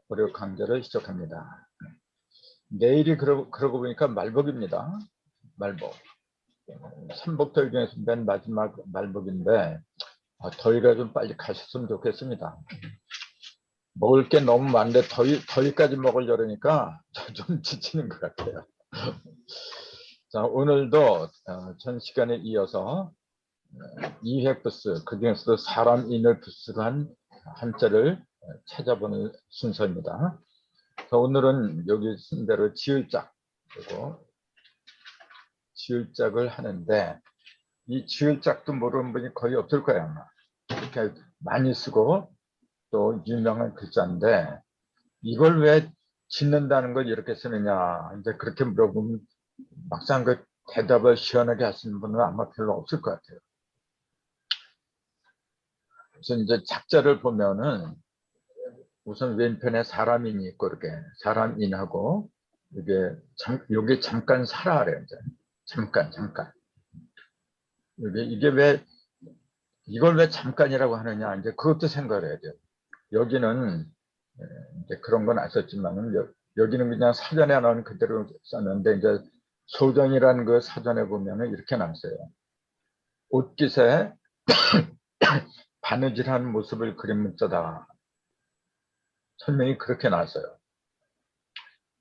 월요 강좌를 시작합니다. 내일이 그러고 보니까 말복입니다. 말복. 삼복절 중에서 맨 마지막 말복인데 더위가 좀 빨리 가셨으면 좋겠습니다. 먹을 게 너무 많은데 더위까지 먹으려니까 좀 지치는 것 같아요. 자, 오늘도 전 시간에 이어서 2회 부스, 그 중에서도 사람 인을 부스로 한 한자를 찾아보는 순서입니다. 자, 오늘은 여기 쓴 대로 지을짝, 그리고 지을짝을 하는데 이 지을짝도 모르는 분이 거의 없을 거예요, 아마. 이렇게 많이 쓰고 또 유명한 글자인데 이걸 왜 짓는다는 걸 이렇게 쓰느냐, 이제 그렇게 물어보면 막상 그 대답을 시원하게 하시는 분은 아마 별로 없을 것 같아요. 그래서 이제 작자를 보면은 우선 왼편에 사람인이 있고 이렇게 사람인하고 요게 잠깐 살아래요. 이제 잠깐. 이게 왜 이걸 왜 잠깐이라고 하느냐, 이제 그것도 생각을 해야 돼요. 여기는 이제 그런 건 안 썼지만은 여기는 그냥 사전에 나온 그대로 썼는데 이제 소전이라는 그 사전에 보면은 이렇게 나왔어요. 옷깃에 바느질하는 모습을 그린 문자다. 설명이 그렇게 나왔어요.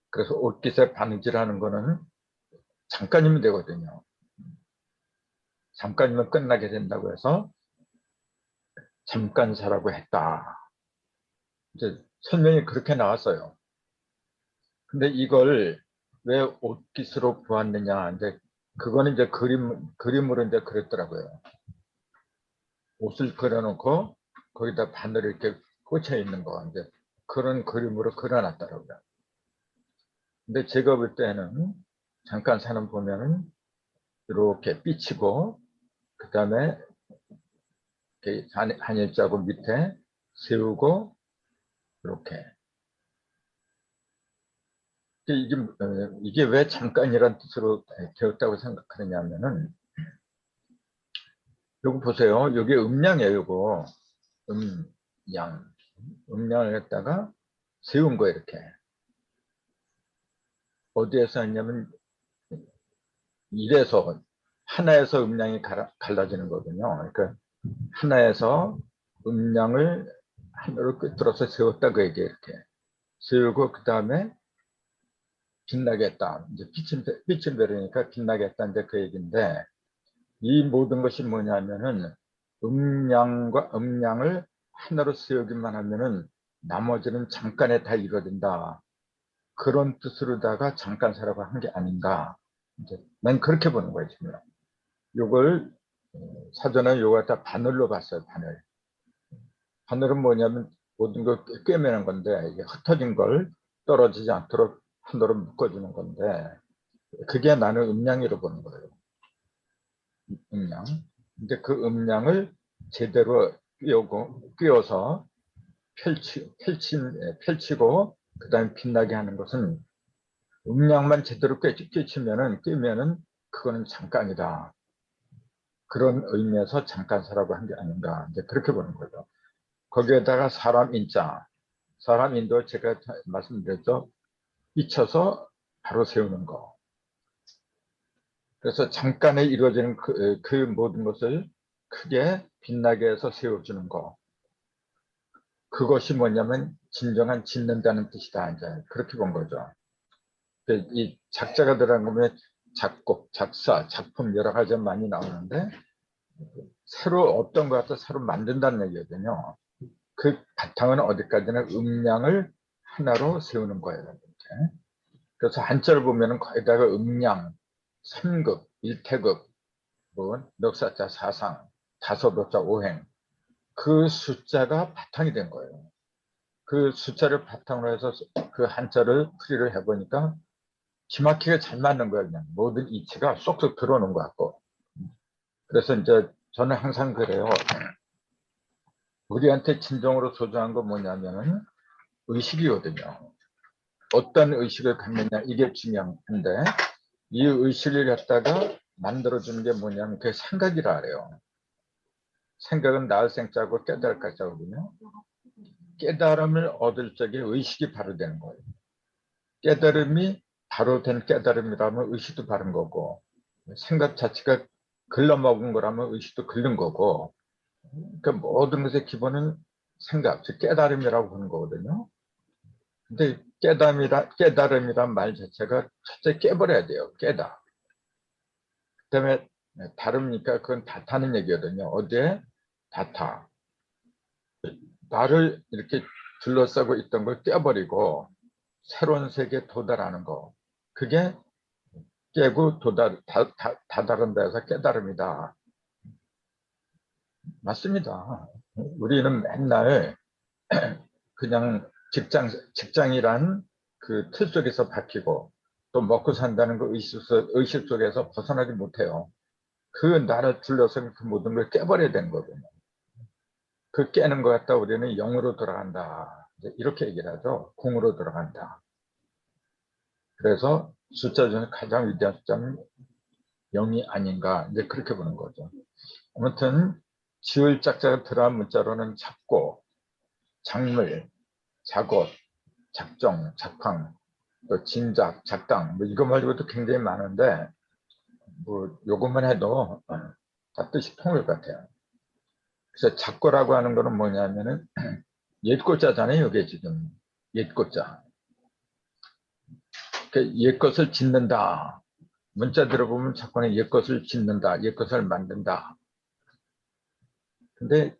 그래서 옷깃에 바느질하는 거는 잠깐이면 되거든요. 잠깐이면 끝나게 된다고 해서 잠깐사라고 했다. 이제 설명이 그렇게 나왔어요. 근데 이걸 왜 옷깃으로 보았느냐, 이제 그거는 이제 그림으로 이제 그랬더라고요. 옷을 그려놓고 거기다 바늘이 이렇게 꽂혀 있는 거, 이제 그런 그림으로 그려놨더라고요. 근데 제가 볼 때는 잠깐 사는 보면은 이렇게 삐치고 그 다음에 한일자고 밑에 세우고 이렇게. 이게 왜 잠깐이란 뜻으로 되었다고 생각하느냐면은 요거 보세요. 여기 음량이에요. 요거 음양, 음량을 했다가 세운 거 이렇게. 어디에서 했냐면 이래서 하나에서 음량이 갈라지는 거거든요. 그러니까 하나에서 음량을 하나로 꿰뚫어서 세웠다 그 얘기예요. 이렇게 세우고 그 다음에 빛나게 했다. 이제 빛을 베르니까 빛나게 했다. 이제 그 얘기인데 이 모든 것이 뭐냐면은 음량과 음량을 하나로 세우기만 하면은 나머지는 잠깐에 다 이루어진다. 그런 뜻으로다가 잠깐사라고 한 게 아닌가. 이제 난 그렇게 보는 거예요, 지금. 요걸 사전에 요거 다 바늘로 봤어요, 바늘. 바늘은 뭐냐면 모든 걸 꿰매는 건데 이게 흩어진 걸 떨어지지 않도록 하나로 묶어주는 건데 그게 나는 음량이라고 보는 거예요. 음량. 근데 그 음량을 제대로 끼워서 펼치고 그 다음에 빛나게 하는 것은 음량만 제대로 끼면은 그거는 잠깐이다. 그런 의미에서 잠깐사라고 한 게 아닌가. 이제 그렇게 보는 거죠. 거기에다가 사람 인자. 사람 인도 제가 말씀드렸죠. 잊혀서 바로 세우는 거. 그래서 잠깐에 이루어지는 그 모든 것을 크게 빛나게 해서 세워주는 거. 그것이 뭐냐면 진정한 짓는다는 뜻이다. 이제 그렇게 본 거죠. 이 작자가 들어간 거면 작곡, 작사, 작품 여러 가지 많이 나오는데 새로 어떤 것 같아 새로 만든다는 얘기거든요. 그 바탕은 어디까지나 음량을 하나로 세우는 거예요. 이렇게. 그래서 한자를 보면은 거기다가 음량, 3급, 1태급, 뭐 넉사자 4상, 다소법자 5행 그 숫자가 바탕이 된 거예요. 그 숫자를 바탕으로 해서 그 한자를 풀이를 해보니까 기막히게 잘 맞는 거예요. 그냥 모든 이치가 쏙쏙 들어오는 것 같고. 그래서 이제 저는 항상 그래요. 우리한테 진정으로 소중한 건 뭐냐면은 의식이거든요. 어떤 의식을 갖느냐 이게 중요한데 이 의식을 갖다가 만들어주는 게 뭐냐면 그게 생각이라 그래요. 생각은 나을 생자고 깨달을 가자거든요. 깨달음을 얻을 적에 의식이 바로 되는 거예요. 깨달음이 바로 된 깨달음이라면 의식도 바른 거고, 생각 자체가 글러먹은 거라면 의식도 글른 거고, 그러니까 모든 것의 기본은 생각, 즉 깨달음이라고 보는 거거든요. 근데 깨달음이란 말 자체가 첫째 깨버려야 돼요. 깨다. 그다음에 다릅니까? 그건 다타는 얘기거든요. 어디에? 다타. 나를 이렇게 둘러싸고 있던 걸 깨버리고 새로운 세계에 도달하는 거. 그게 깨고 다다른다 해서 깨달음이다. 맞습니다. 우리는 맨날 그냥 직장이란 그 틀 속에서 박히고 또 먹고 산다는 그 의식 속에서 벗어나지 못해요. 그 나를 둘러싼 그 모든 걸 깨버려야 되는 거거든요. 그 깨는 것 같다 우리는 영으로 돌아간다. 이렇게 얘기를 하죠. 공으로 돌아간다. 그래서 숫자 중에 가장 위대한 숫자는 0이 아닌가 이제 그렇게 보는 거죠. 아무튼 지을 짝자가 들어간 문자로는 잡고, 작물, 작업, 작정, 작황, 또 진작, 작당 뭐 이거 말고도 굉장히 많은데 뭐 요것만 해도 다 뜻이 통할 것 같아요. 그래서 작고라고 하는 거는 뭐냐면은 옛꽃자잖아요. 이게 지금 옛꽃자. 옛것을 짓는다. 문자 들어보면 자꾸는 옛것을 짓는다. 옛것을 만든다. 근데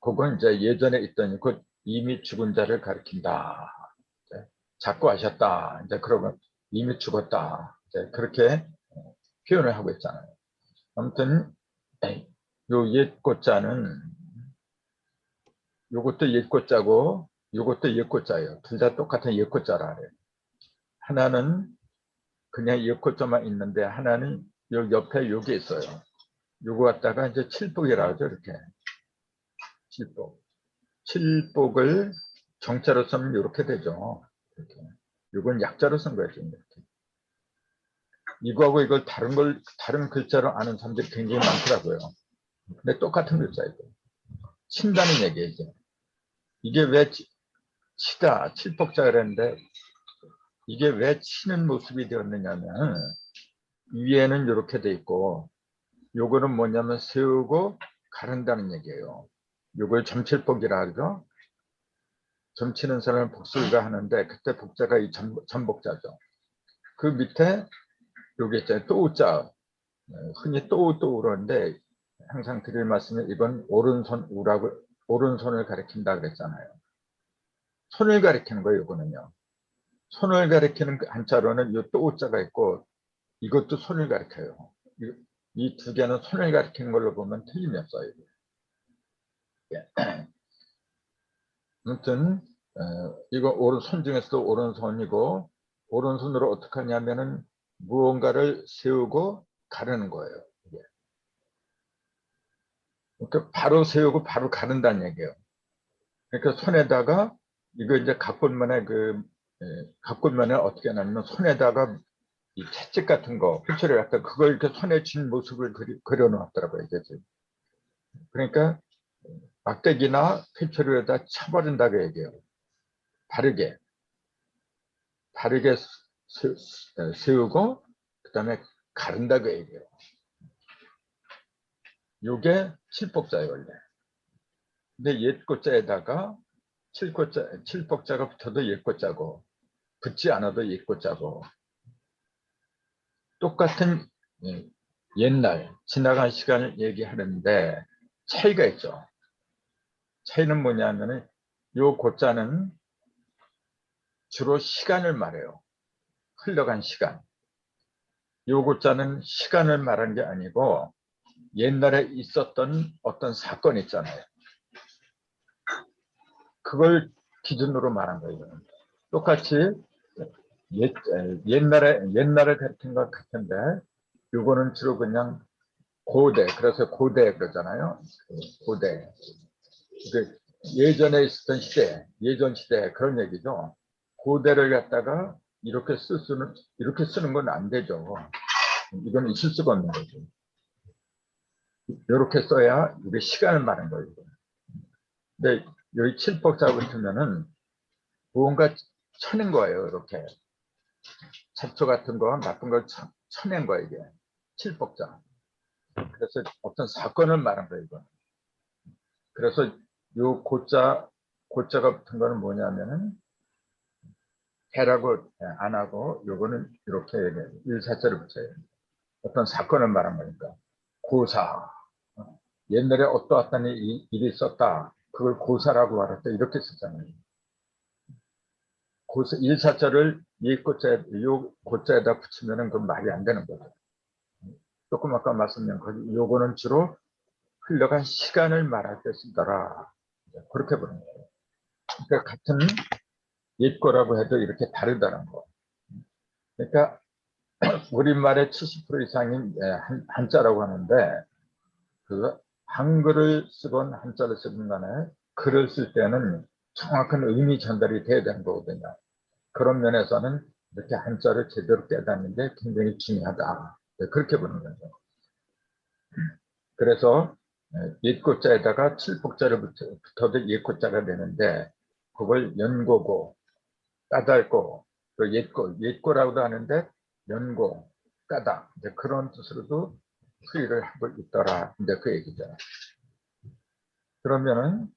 그건 이제 예전에 있던 그 이미 죽은 자를 가리킨다. 작고하셨다. 이제 그러면 이미 죽었다. 이제 그렇게 표현을 하고 있잖아요. 아무튼 요 옛꽃자는 요것도 옛꽃자고 요것도 옛꽃자예요. 둘 다 똑같은 옛꽃자라 그래요. 하나는 그냥 옛꽃자만 있는데 하나는 요 옆에 요게 있어요. 요거 갖다가 이제 칠복이라 하죠. 이렇게 칠복. 칠복을 정자로 쓰면 이렇게 되죠. 이렇게. 요건 약자로 쓴 거예요. 이렇게. 이거하고 이걸 다른 글자로 아는 사람들이 굉장히 많더라고요. 근데 똑같은 글자이고 친다는 얘기죠. 이게 왜 치다, 칠복자 그랬는데 이게 왜 치는 모습이 되었느냐면 위에는 이렇게 돼 있고 요거는 뭐냐면 세우고 가른다는 얘기예요. 요걸 점칠복이라 하죠. 점치는 사람은 복술가 하는데 그때 복자가 이 점복자죠. 그 밑에 요게 있잖아요. 또우자. 흔히 또우 그러는데 항상 드릴 말씀은 이건 오른손 우라고 오른손을 가리킨다 그랬잖아요. 손을 가리키는 거예요. 이거는요. 손을 가리키는 그 한자로는 이 또우자가 있고 이것도 손을 가리켜요. 이 두 개는 손을 가리키는 걸로 보면 틀림이 없어요. 아무튼 이거 오른손 중에서도 오른손이고 오른손으로 어떻게 하냐면은 무언가를 세우고 가르는 거예요. 그러니까 바로 세우고 바로 가른다는 얘기예요. 그러니까 손에다가 이거 이제 가꾼면에 어떻게 하냐면 손에다가 이 채찍 같은 거 필처리 갖다 그걸 이렇게 손에 쥔 모습을 그려놓았더라고요. 이제. 그러니까 막대기나 필처리에다 쳐버린다고 얘기해요. 바르게 세우고 그 다음에 가른다고 얘기해요. 요게 칠복자예요 원래. 근데 옛꽃자에다가 칠복자가 붙어도 옛꽃자고 붙지 않아도 옛꽃자고 똑같은 옛날 지나간 시간을 얘기하는데 차이가 있죠. 차이는 뭐냐면은 요 고자는 주로 시간을 말해요. 흘러간 시간. 요 고자는 시간을 말하는 게 아니고 옛날에 있었던 어떤 사건 있잖아요. 그걸 기준으로 말한 거예요. 똑같이 옛날에 같은 것 같은데 요거는 주로 그냥 고대, 그래서 고대 그러잖아요. 고대. 예전에 있었던 시대, 예전 시대 그런 얘기죠. 고대를 갖다가 이렇게 쓰는 건 안 되죠. 이건 있을 수가 없는 거죠. 이렇게 써야 이게 시간을 말하는 거예요. 근데 여기 칠복자 붙으면은 무언가 쳐낸 거예요. 이렇게 잡초 같은 거 나쁜 걸 쳐낸 거예요. 이게 칠복자. 그래서 어떤 사건을 말한 거예요. 이거. 그래서 요 고자가 붙은 거는 뭐냐면은 해라고 안 하고 요거는 이렇게 일사자를 붙여요. 어떤 사건을 말한 거니까. 고사. 옛날에 어떠한 일이 있었다. 그걸 고사라고 알았다. 이렇게 쓰잖아요. 고사, 일사자를 요 고자에다 붙이면은 그 말이 안 되는 거죠. 조금 아까 말씀드린 거지. 요거는 주로 흘러간 시간을 말할 때 쓰더라. 그렇게 보는 거예요. 그러니까 같은 옛거라고 해도 이렇게 다르다는 거. 그러니까 우리말의 70% 이상이 한자라고 하는데 그 한글을 쓰건 한자를 쓰건 간에 글을 쓸 때는 정확한 의미 전달이 돼야 되는 거거든요. 그런 면에서는 이렇게 한자를 제대로 깨닫는 게 굉장히 중요하다. 그렇게 보는 거죠. 그래서 옛고자에다가 칠복자를 붙어도 옛고자가 되는데 그걸 연고고 까닭고 또 옛고라고도 하는데 연고 까닭 그런 뜻으로도 풀이를 하고 있더라. 이제 그 얘기죠. 그러면은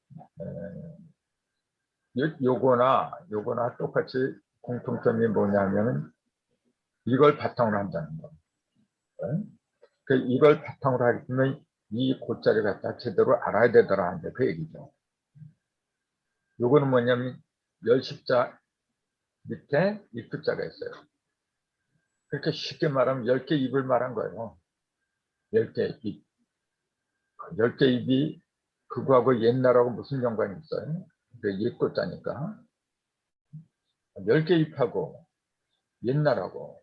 요거나 똑같이 공통점이 뭐냐면은 이걸 바탕으로 한다는 거. 이걸 바탕으로 하기 때문에 이 고자를 갖다 제대로 알아야 되더라. 이제 그 얘기죠. 요거는 뭐냐면 열십자 밑에 입자가 있어요. 그렇게 쉽게 말하면 10개 입을 말한 거예요. 10개 입. 10개 입이 그거하고 옛날하고 무슨 연관이 있어요? 옛고자니까. 10개 입하고 옛날하고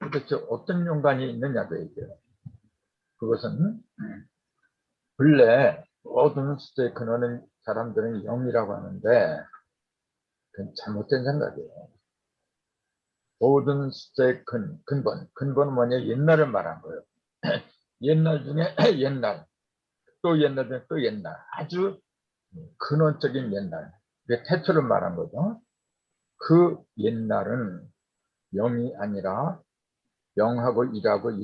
도대체 어떤 연관이 있느냐고 얘기해요. 그것은 본래 모든 숫자의 근원은 사람들은 0이라고 하는데 그건 잘못된 생각이에요. 모든 숫자의 근본은 뭐냐? 옛날을 말한 거예요. 옛날 중에 옛날, 또 옛날 중에 또 옛날, 아주 근원적인 옛날, 태초를 말한 거죠. 그 옛날은 0이 아니라 0하고 1하고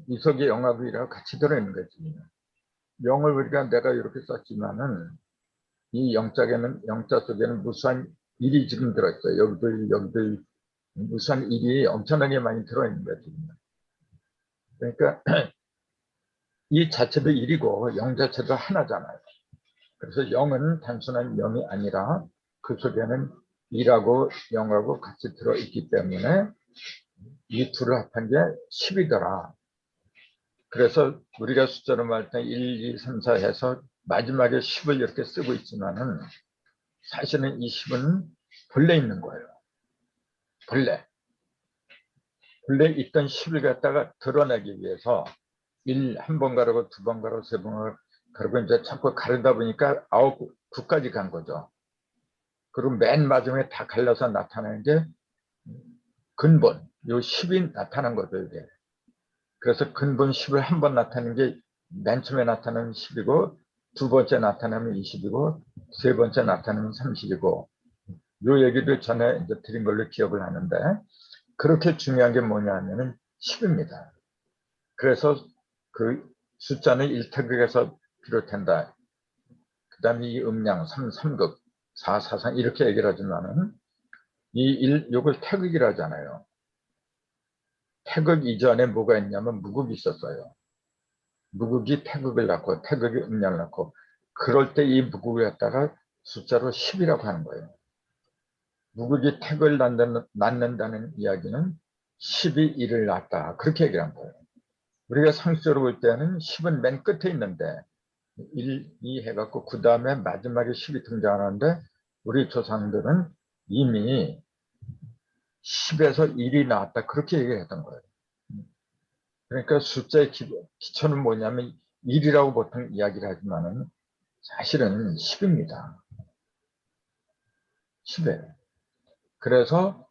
이 속에 0하고 1하고 같이 들어있는 거지. 0을 우리가 내가 이렇게 썼지만은 이 영자 속에는 무수한 1이 지금 들어있어요. 여기도 무수한 1이 엄청나게 많이 들어있는 거지. 그러니까 이 자체도 1이고 0 자체도 하나잖아요. 그래서 0은 단순한 0이 아니라 그 속에는 1하고 0하고 같이 들어있기 때문에 이 둘을 합한 게 10이더라. 그래서 우리가 숫자로 말할 때 1, 2, 3, 4 해서 마지막에 10을 이렇게 쓰고 있지만은 사실은 이 10은 본래 있는 거예요. 본래 있던 10을 갖다가 드러내기 위해서 1, 한 번 가르고 두 번 가르고 세 번 가르고 이제 자꾸 가르다 보니까 9까지 간 거죠. 그리고 맨 마지막에 다 갈라서 나타나는 게 근본, 요 10이 나타난 거죠, 이게. 그래서 근본 10을 한 번 나타내는 게 맨 처음에 나타나는 10이고, 두 번째 나타나면 20이고, 세 번째 나타나면 30이고, 요 얘기를 전에 이제 드린 걸로 기억을 하는데, 그렇게 중요한 게 뭐냐 하면은 10입니다. 그래서 그 숫자는 1태극에서 비롯된다. 그 다음에 이 음량 3극, 4, 4상 이렇게 얘기를 하지만은 요걸 태극이라 하잖아요. 태극 이전에 뭐가 있냐면 무극이 있었어요. 무극이 태극을 낳고 태극이 음량을 낳고 그럴 때 이 무극을 갖다가 숫자로 10이라고 하는 거예요. 무극이 태극을 낳는다는 이야기는 10이 1을 낳았다. 그렇게 얘기를 한 거예요. 우리가 상식적으로 볼 때는 10은 맨 끝에 있는데 1, 2 해갖고 그 다음에 마지막에 10이 등장하는데 우리 조상들은 이미 10에서 1이 나왔다. 그렇게 얘기를 했던 거예요. 그러니까 숫자의 기초는 뭐냐면 1이라고 보통 이야기를 하지만은 사실은 10입니다. 10이에요. 그래서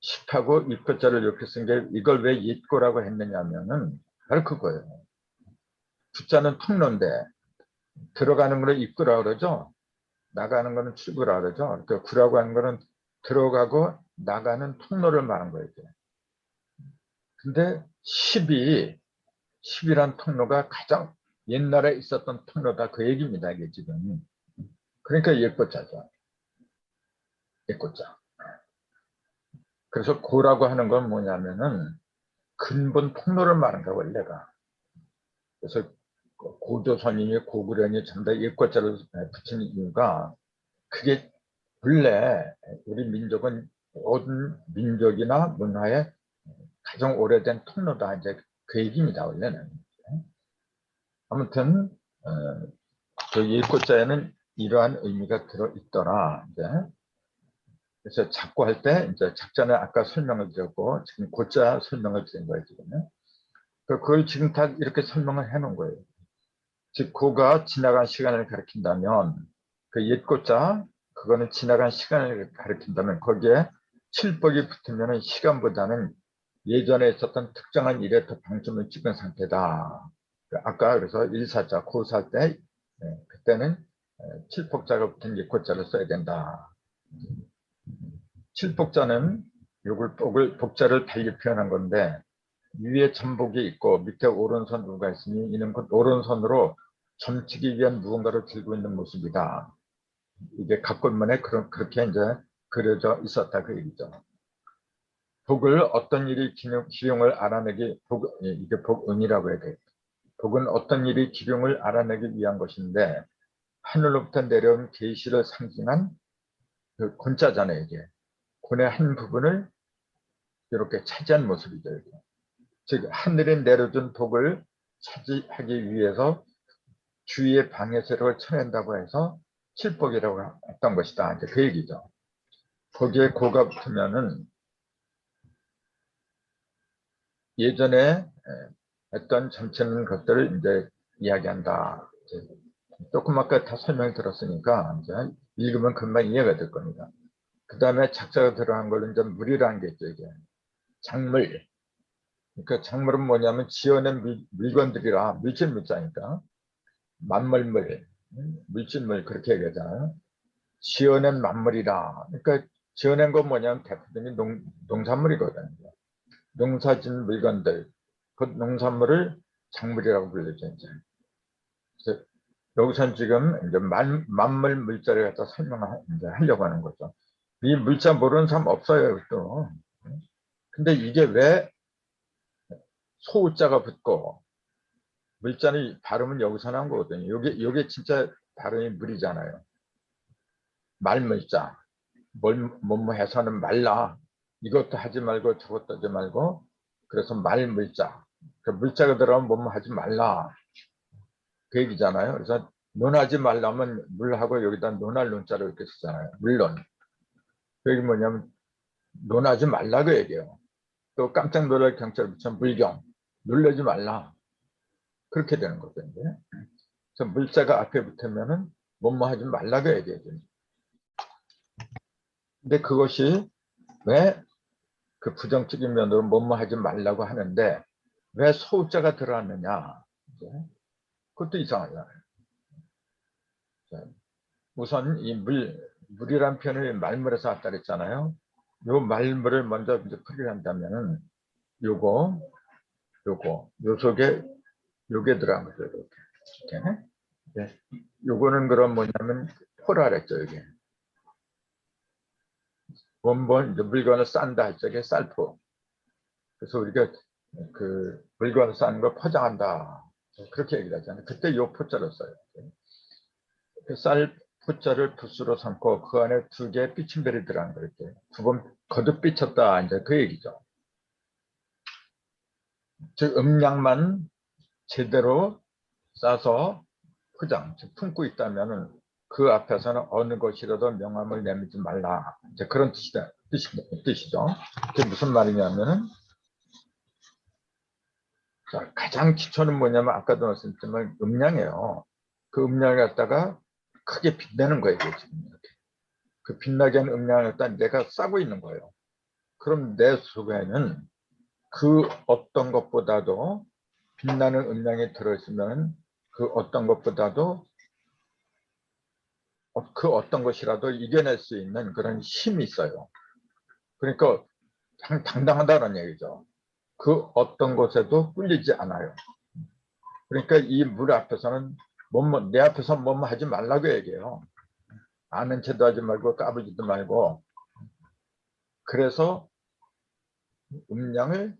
10하고 입자를 이렇게 쓴 게 이걸 왜 옛거라고 했느냐면은 바로 그거예요. 숫자는 통로인데 들어가는 거를 입구라고 그러죠. 나가는 거는 출구라 그러죠. 그 구라고 하는 거는 들어가고 나가는 통로를 말한 거예요. 근데 10이란 통로가 가장 옛날에 있었던 통로다 그 얘기입니다. 이게 지금. 그러니까 옛고자죠. 옛고자. 그래서 고라고 하는 건 뭐냐면은 근본 통로를 말한 거야 원래가. 그래서 고조선인이 고구려니 전부 다 옛고자를 붙인 이유가 그게 본래 우리 민족은 모든 민족이나 문화의 가장 오래된 통로다 이제 그 얘기입니다 원래는. 아무튼 그 옛고자에는 이러한 의미가 들어 있더라. 이제 그래서 작고 할 때 이제 작전에 아까 설명을 드렸고 지금 고자 설명을 드린 거예요 지금. 그걸 지금 다 이렇게 설명을 해 놓은 거예요. 즉 고가 지나간 시간을 가리킨다면 그 옛고자 그거는 지나간 시간을 가리킨다면 거기에 칠복이 붙으면 시간보다는 예전에 있었던 특정한 일에 더 방점을 찍은 상태다. 아까 그래서 일사자 고사 때 그때는 칠복자가 붙은 옛고자를 써야 된다. 칠복자는 요걸 복자를 달리 표현한 건데 위에 전복이 있고 밑에 오른손 우가 있으니 이는 곧 오른손으로 점치기 위한 무언가를 들고 있는 모습이다. 이게 각골문에 그렇게 이제 그려져 있었다 그 얘기죠. 복을 어떤 일이 기용을 알아내기 이게 복은이라고 해야 돼. 복은 어떤 일이 기용을 알아내기 위한 것인데 하늘로부터 내려온 계시를 상징한 그 곤자잖아요 이게. 곤의 한 부분을 이렇게 차지한 모습이죠. 이게. 즉 하늘에 내려준 복을 차지하기 위해서 주위의 방해세력을 쳐낸다고 해서 칠복이라고 했던 것이다. 이제 그 얘기죠. 거기에 고가 붙으면은 예전에 했던 점치는 것들을 이제 이야기한다. 이제 조금 아까 다 설명 들었으니까 이제 읽으면 금방 이해가 될 겁니다. 그 다음에 작자가 들어간 걸로 이제 물이라는 게 있죠. 이게 작물. 그러니까 작물은 뭐냐면 지어낸 물건들이라 물질 물자니까 만물물, 물질물 그렇게 얘기하잖아요. 지어낸 만물이라. 그러니까 지어낸 건 뭐냐면 대표적인 농산물이거든요. 농사진 물건들, 그 농산물을 작물이라고 불리죠. 이제. 그래서 여기서는 지금 이제 만물 물자를 갖다 하려고 하는 거죠. 이 물자 모르는 사람 없어요, 또. 근데 이게 왜 소자가 붙고 물자는 발음은 여기서 나온 거거든요. 요게 진짜 발음이 물이잖아요. 말물자. 뭐뭐 해서는 말라. 이것도 하지 말고 저것도 하지 말고 그래서 말물자. 그 물자가 들어가면 뭐뭐 하지 말라. 그 얘기잖아요. 그래서 논하지 말라면 물하고 여기다 논할 논자를 이렇게 쓰잖아요. 물론. 그 얘기 뭐냐면 논하지 말라고 얘기해요. 또 깜짝 놀랄 경찰 붙이면 물경. 놀라지 말라. 그렇게 되는 거거든요. 그래서 물자가 앞에 붙으면은 뭐뭐 하지 말라고 얘기해요. 근데 그것이 왜 그 부정적인 면으로 뭐뭐 하지 말라고 하는데 왜 소자가 들어왔느냐. 그것도 이상하잖아요. 우선 이 물이란 표현을 말물에서 왔다 그랬잖아요. 요 말물을 먼저 이제 풀이를 한다면은 요거 요 속에 요게 들어간 거죠. 이렇게. 네. 요거는 그럼 뭐냐면 포라 그랬죠. 이게 원본 이제 물건을 싼다 할 적에 쌀포. 그래서 우리가 그 물건을 싸는 걸 포장한다. 그렇게 얘기를 하잖아요. 그때 요 포자를 써요. 그 쌀 포자를 붓으로 삼고 그 안에 두 개의 삐침벨이 들어간 거 이렇게 두 번 거듭 삐쳤다. 이제 그 얘기죠. 즉 음량만 제대로 싸서 포장, 즉 품고 있다면은 그 앞에서는 어느 것이라도 명함을 내밀지 말라. 이제 그런 뜻이죠. 그게 무슨 말이냐면은 자, 가장 기초는 뭐냐면 아까도 말씀드렸지만 음량이에요. 그 음량을 갖다가 크게 빛내는 거예요. 지금 이렇게. 그 빛나게 하는 음량을 갖다 내가 싸고 있는 거예요. 그럼 내 속에는 그 어떤 것보다도 빛나는 음량이 들어있으면 그 어떤 것보다도 그 어떤 것이라도 이겨낼 수 있는 그런 힘이 있어요. 그러니까 당당하다는 얘기죠. 그 어떤 것에도 꿀리지 않아요. 그러니까 이 물 앞에서는 내 앞에서 뭐뭐 하지 말라고 얘기해요. 아는 체도 하지 말고 까불지도 말고. 그래서 음량을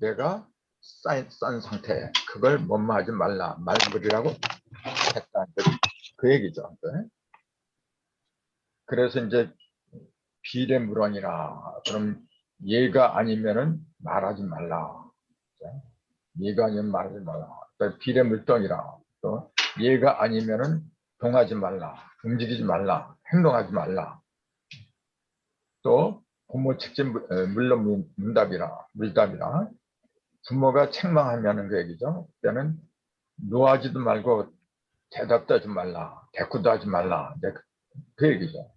내가 싼 상태에 그걸 뭐뭐 하지 말라, 말물이라고 했다. 그 얘기죠. 그래서 이제 비례물언이라, 그럼 얘가 아니면은 말하지 말라. 얘가 아니면 말하지 말라. 또 비례물동이라, 또 얘가 아니면은 동하지 말라, 움직이지 말라, 행동하지 말라. 또 부모 책임 물론 물답이라. 부모가 책망하면은 그 얘기죠. 그때는 노하지도 말고 대답도 하지 말라, 대꾸도 하지 말라. 그 얘기죠.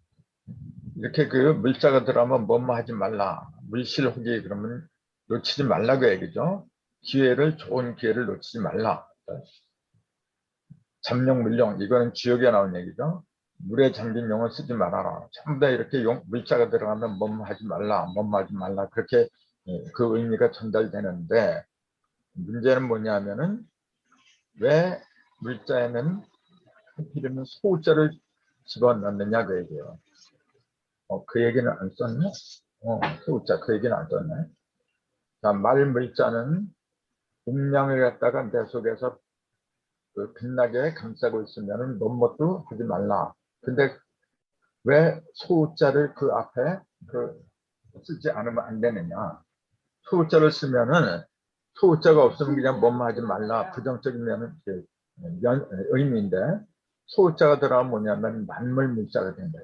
이렇게 그 물자가 들어가면 뭐뭐 하지 말라. 물실호기 그러면 놓치지 말라고 얘기죠. 좋은 기회를 놓치지 말라. 잠룡, 물룡, 이거는 지역에 나온 얘기죠. 물에 잠긴 용을 쓰지 말아라. 전부 다 이렇게 물자가 들어가면 뭐뭐 하지 말라, 뭐뭐 하지 말라. 그렇게 그 의미가 전달되는데, 문제는 뭐냐면은 왜 물자에는 하필이면 소자를 집어넣느냐 그 얘기예요. 그 얘기는 안 썼네? 소자 그 얘기는 안 썼네. 자, 말물자는 음량을 갖다가 내 속에서 그 빛나게 감싸고 있으면은 못도 하지 말라. 근데 왜 소자를 그 앞에 쓰지 않으면 안 되느냐? 소자를 쓰면은 소자가 없으면 그냥 뭐뭐 하지 말라. 부정적인 의미인데 소자가 들어가면 뭐냐면 만물물자가 된다.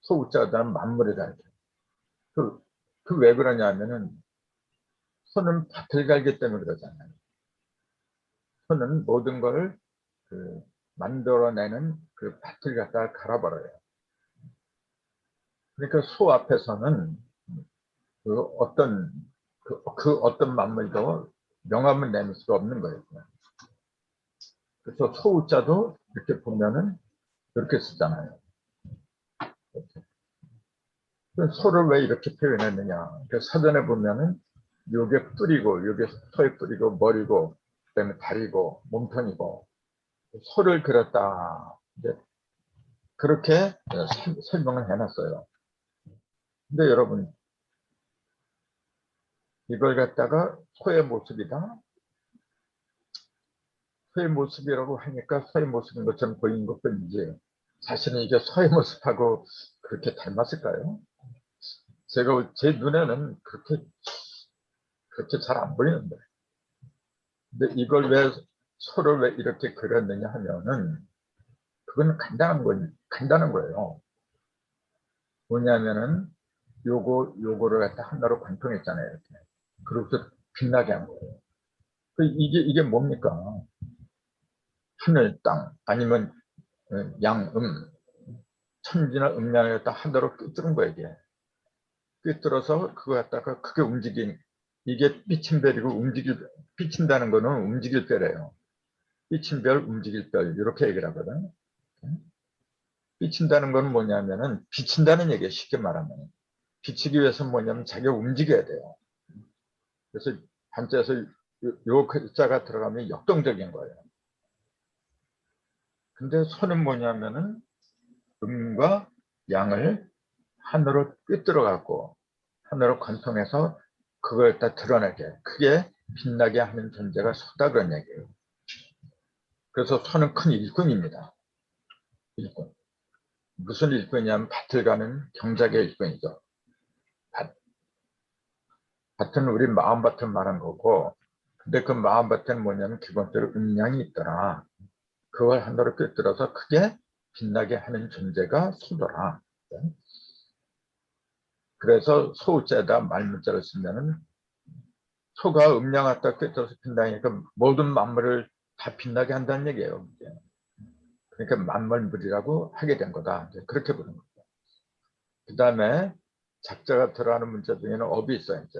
소자가 들어가면 만물이다. 그 왜 그러냐면은 손은 밭을 갈기 때문에 그러잖아요. 손은 모든 걸 만들어내는 그 밭을 갖다가 갈아버려요. 그러니까 소 앞에서는 그 어떤 만물도 명함을 내밀 수가 없는 거예요. 그래서 소자도 이렇게 보면은 이렇게 쓰잖아요. 소를 왜 이렇게 표현했느냐? 사전에 보면은 요게 뿔이고, 요게 소의 뿔이고, 머리고, 그다음에 다리고, 몸통이고, 소를 그렸다. 이제 그렇게 설명을 해놨어요. 근데 여러분, 이걸 갖다가 소의 모습이다? 소의 모습이라고 하니까 소의 모습인 것처럼 보이는 것뿐이지, 사실은 이게 소의 모습하고 그렇게 닮았을까요? 제 눈에는 그렇게 잘 안 보이는데. 근데 이걸 소를 왜 이렇게 그렸느냐 하면은, 그건 간단한 거예요. 뭐냐면은, 요거를 갖다 하나로 관통했잖아요. 이렇게. 그리고서 빛나게 한 거예요. 이게 뭡니까? 하늘, 땅, 아니면 양음, 천지나 음량을 갖다 하나로 꿰뚫은 거예요, 이게. 꿰뚫어서 그거 갖다가 크게 이게 삐친 별이고 삐친다는 거는 움직일 별이에요. 삐친 별, 움직일 별, 이렇게 얘기를 하거든. 삐친다는 건 뭐냐면은, 비친다는 얘기예요, 쉽게 말하면. 비치기 위해서는 뭐냐면 자기가 움직여야 돼요. 그래서 한자에서 요 글자가 들어가면 역동적인 거예요. 근데 손은 뭐냐면은 음과 양을 하늘로 꿰뚫어 갖고 하늘로 관통해서 그걸 다 드러내게, 크게 빛나게 하는 존재가 소다, 그런 얘기예요. 그래서 소는 큰 일꾼입니다. 일꾼. 무슨 일꾼이냐면 밭을 가는 경작의 일꾼이죠. 밭은 우리 마음밭을 말한 거고, 근데 그 마음밭에는 뭐냐면 기본적으로 음양이 있더라. 그걸 하나로 꿰뚫어서 크게 빛나게 하는 존재가 소더라. 그래서 소자에다 말문자를 쓰면은, 소가 음양 갖다 꿰뚫어서 빛나니까 모든 만물을 다 빛나게 한다는 얘기예요. 그러니까 만물물이라고 하게 된 거다. 그렇게 보는 거죠. 그 다음에 작자가 들어가는 문자 중에는 업이 있어요. 이제